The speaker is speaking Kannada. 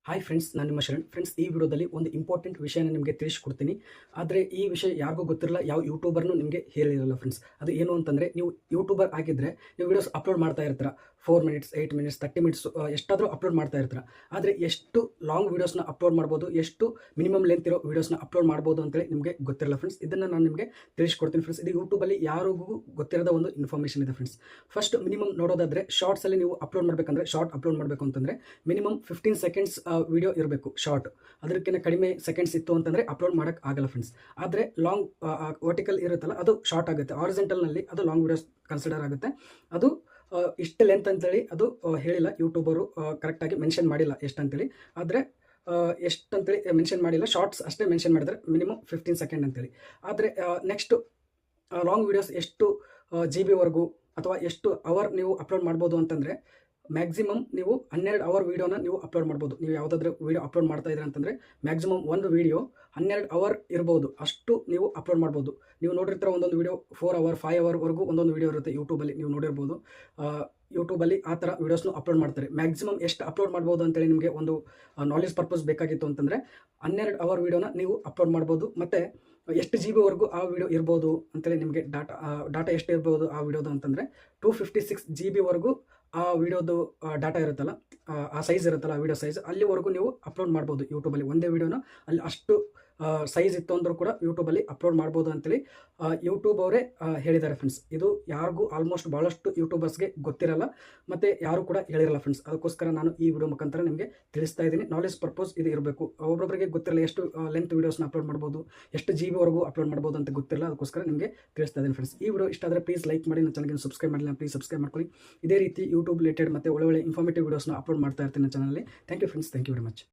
ಹಾಯ್ ಫ್ರೆಂಡ್ಸ್, ನಾನು ನಿಮ್ಮ ಶರಣ್. ಫ್ರೆಂಡ್ಸ್, ಈ ವಿಡಿಯೋದಲ್ಲಿ ಒಂದು ಇಂಪಾರ್ಟೆಂಟ್ ವಿಷಯನ ನಿಮಗೆ ತಿಳಿಸ್ಕೊಡ್ತೀನಿ. ಆದರೆ ಈ ವಿಷಯ ಯಾರಿಗೂ ಗೊತ್ತಿರಲ್ಲ, ಯಾವ ಯೂಟ್ಯೂಬರ್ನು ನಿಮಗೆ ಹೇಳಿರಲ್ಲ ಫ್ರೆಂಡ್ಸ್. ಅದು ಏನು ಅಂತಂದರೆ, ನೀವು ಯೂಟ್ಯೂಬರ್ ಆಗಿದ್ದರೆ ನೀವು ವಿಡಿಯೋಸ್ ಅಪ್ಲೋಡ್ ಮಾಡ್ತಾ ಇರ್ತೀರ. 4 ಮಿನಿಟ್ಸ್, 8 ಮಿನಿಟ್ಸ್, 30 ಮಿನಿಟ್ಸ್ ಎಷ್ಟಾದರೂ ಅಪ್ಲೋಡ್ ಮಾಡ್ತಾ ಇರ್ತೀರ. ಆದರೆ ಎಷ್ಟು ಲಾಂಗ್ ವೀಡಿಯೋಸ್ನ ಅಪ್ಲೋಡ್ ಮಾಡ್ಬೋದು, ಎಷ್ಟು ಮಿನಿಮಮ್ ಲೆಂತ್ ಇರೋ ವೀಡಿಯೋಸ್ನ ಅಪ್ಲೋಡ್ ಮಾಡ್ಬೋದು ಅಂತೇಳಿ ನಿಮಗೆ ಗೊತ್ತಿರಲ್ಲ ಫ್ರೆಂಡ್ಸ್. ಇದನ್ನು ನಾನು ನಿಮಗೆ ತಿಳಿಸ್ಕೊಡ್ತೀನಿ ಫ್ರೆಂಡ್ಸ್. ಇದು ಯೂಟ್ಯೂಬಲ್ಲಿ ಯಾರಿಗೂ ಗೊತ್ತಿರೋದ ಒಂದು ಇನ್ಫಾರ್ಮೇಷನ್ ಇದೆ ಫ್ರೆಂಡ್ಸ್. ಫಸ್ಟ್ ಮಿನಿಮಮ್ ನೋಡೋದಾದರೆ, ಶಾರ್ಟ್ಸಲ್ಲಿ ನೀವು ಅಪ್ಲೋಡ್ ಮಾಡಬೇಕಂದ್ರೆ, ಶಾರ್ಟ್ ಅಪ್ಲೋಡ್ ಮಾಡಬೇಕು ಅಂತಂದರೆ ಮಿನಿಮಮ್ 15 ಸೆಕೆಂಡ್ಸ್ ವಿಡಿಯೋ ಇರಬೇಕು ಶಾರ್ಟ್. ಅದಕ್ಕಿಂತ ಕಡಿಮೆ ಸೆಕೆಂಡ್ಸ್ ಇತ್ತು ಅಂತಂದರೆ ಅಪ್ಲೋಡ್ ಮಾಡೋಕ್ಕೆ ಆಗಲ್ಲ ಫ್ರೆಂಡ್ಸ್. ಆದರೆ ಲಾಂಗ್ ವರ್ಟಿಕಲ್ ಇರುತ್ತಲ್ಲ, ಅದು ಶಾರ್ಟ್ ಆಗುತ್ತೆ. ಹಾರಿಜಾಂಟಲ್ನಲ್ಲಿ ಅದು ಲಾಂಗ್ ವೀಡಿಯೋಸ್ ಕನ್ಸಿಡರ್ ಆಗುತ್ತೆ. ಅದು ಇಷ್ಟು ಲೆಂತ್ ಅಂತೇಳಿ ಅದು ಹೇಳಿಲ್ಲ, ಯೂಟ್ಯೂಬರು ಕರೆಕ್ಟಾಗಿ ಮೆನ್ಷನ್ ಮಾಡಿಲ್ಲ ಎಷ್ಟಂತೇಳಿ. ಆದರೆ ಎಷ್ಟಂತೇಳಿ ಮೆನ್ಷನ್ ಮಾಡಿಲ್ಲ, ಶಾರ್ಟ್ಸ್ ಅಷ್ಟೇ ಮೆನ್ಷನ್ ಮಾಡಿದರೆ ಮಿನಿಮಮ್ 15 ಸೆಕೆಂಡ್ ಅಂತೇಳಿ. ಆದರೆ ನೆಕ್ಸ್ಟು ಲಾಂಗ್ ವೀಡಿಯೋಸ್ ಎಷ್ಟು GB ವರೆಗೂ ಅಥವಾ ಎಷ್ಟು ಅವರ್ ನೀವು ಅಪ್ಲೋಡ್ ಮಾಡ್ಬೋದು ಅಂತಂದರೆ, ಮ್ಯಾಕ್ಸಿಮಮ್ ನೀವು 12 ಅವರ್ ವೀಡಿಯೋನ ನೀವು ಅಪ್ಲೋಡ್ ಮಾಡ್ಬೋದು. ನೀವು ಯಾವುದಾದ್ರೂ ವೀಡಿಯೋ ಅಪ್ಲೋಡ್ ಮಾಡ್ತಾ ಇದ್ದೀರ ಅಂತಂದರೆ ಮ್ಯಾಕ್ಸಿಮಮ್ ಒಂದು ವೀಡಿಯೋ 12 ಅವರ್ ಇರ್ಬೋದು, ಅಷ್ಟು ನೀವು ಅಪ್ಲೋಡ್ ಮಾಡ್ಬೋದು. ನೀವು ನೋಡಿರ್ತೀರ, ಒಂದೊಂದು ವೀಡಿಯೋ 4 ಅವರ್ 5 ಅವರ್ವರೆಗೂ ಒಂದೊಂದು ವೀಡಿಯೋ ಇರುತ್ತೆ ಯೂಟ್ಯೂಬಲ್ಲಿ, ನೀವು ನೋಡಿರ್ಬೋದು. ಯೂಟ್ಯೂಬಲ್ಲಿ ಆ ಥರ ವೀಡಿಯೋಸ್ನು ಅಪ್ಲೋಡ್ ಮಾಡ್ತಾರೆ. ಮ್ಯಾಕ್ಸಿಮಮ್ ಎಷ್ಟು ಅಪ್ಲೋಡ್ ಮಾಡ್ಬೋದು ಅಂತೇಳಿ ನಿಮಗೆ ಒಂದು ನಾಲೆಜ್ ಪರ್ಪಸ್ ಬೇಕಾಗಿತ್ತು ಅಂತಂದರೆ 12 ಅವರ್ ವೀಡಿಯೋನ ನೀವು ಅಪ್ಲೋಡ್ ಮಾಡ್ಬೋದು. ಮತ್ತು ಎಷ್ಟು GB ವರೆಗೂ ಆ ವಿಡಿಯೋ ಇರ್ಬೋದು ಅಂತೇಳಿ ನಿಮಗೆ ಡಾಟಾ ಎಷ್ಟು ಇರ್ಬೋದು ಆ ವಿಡಿಯೋದು ಅಂತಂದರೆ 256 GB ವರೆಗೂ ಆ ವಿಡಿಯೋದು ಡಾಟಾ ಇರುತ್ತಲ್ಲ, ಆ ಸೈಜ್ ಇರುತ್ತಲ್ಲ, ಆ ವಿಡಿಯೋ ಸೈಜ್ ಅಲ್ಲಿವರೆಗೂ ನೀವು ಅಪ್ಲೋಡ್ ಮಾಡ್ಬೋದು ಯೂಟ್ಯೂಬಲ್ಲಿ. ಒಂದೇ ವಿಡಿಯೋನ ಅಲ್ಲಿ ಅಷ್ಟು ಸೈಜ್ ಇತ್ತು ಅಂದರೂ ಕೂಡ ಯೂಟ್ಯೂಬಲ್ಲಿ ಅಪ್ಲೋಡ್ ಮಾಡ್ಬೋದು ಅಂತೇಳಿ ಯೂಟ್ಯೂಬ್ ಅವರೇ ಹೇಳಿದ್ದಾರೆ ಫ್ರೆಂಡ್ಸ್. ಇದು ಯಾರಿಗೂ ಆಲ್ಮೋಸ್ಟ್ ಭಾಳಷ್ಟು ಯೂಟ್ಯೂಬರ್ಸ್ಗೆ ಗೊತ್ತಿರಲ್ಲ, ಮತ್ತು ಯಾರು ಕೂಡ ಹೇಳಿರಲ್ಲ ಫ್ರೆಂಡ್ಸ್. ಅದಕ್ಕೋಸ್ಕರ ನಾನು ಈ ವಿಡಿಯೋ ಮುಖಾಂತರ ನಿಮಗೆ ತಿಳಿಸ್ತಾ ಇದ್ದೀನಿ. ನಾಲೆಜ್ ಪರ್ಪಸ್ ಇದು ಇರಬೇಕು. ಒಬ್ಬೊಬ್ಬರಿಗೆ ಗೊತ್ತಿರಲ್ಲ ಎಷ್ಟು ಲೆಂತ್ ವೀಡಿಯೋಸ್ನ ಅಪ್ಲೋಡ್ ಮಾಡ್ಬೋದು, ಎಷ್ಟು GB ವರೆಗೂ ಅಪ್ಲೋಡ್ ಮಾಡ್ಬೋದು ಅಂತ ಗೊತ್ತಿರಲ್ಲ. ಅದಕ್ಕೋಸ್ಕರ ನಿಮಗೆ ತಿಳಿಸ್ತಾ ಇದ್ದೀನಿ ಫ್ರೆಂಡ್ಸ್. ಈ ವಿಡಿಯೋ ಇಷ್ಟ ಆದರೆ ಪ್ಲೀಸ್ ಲೈಕ್ ಮಾಡಿ, ನನ್ನ ಚಾನಲ್ಗೆ ಸಬ್ಸ್ಕ್ರೈಬ್ ಮಾಡಿಲ್ಲ ಪ್ಲೀಸ್ ಸಬ್ಸ್ಕ್ರೈಬ್ ಮಾಡ್ಕೊಳ್ಳಿ. ಇದೇ ರೀತಿ ಯೂಟ್ಯೂಬ್ ರಿಲೇಟೆಡ್ ಮತ್ತು ಒಳ್ಳೆ ಇನ್ಫಾರ್ಮೇಟಿವ್ ವೀಡಿಯೋಸ್ನ ಅಪ್ಲೋಡ್ ಮಾಡ್ತಾ ಇರ್ತೀನಿ ನನ್ನ ಚಾನಲಲ್ಲಿ. Thank you friends, thank you very much.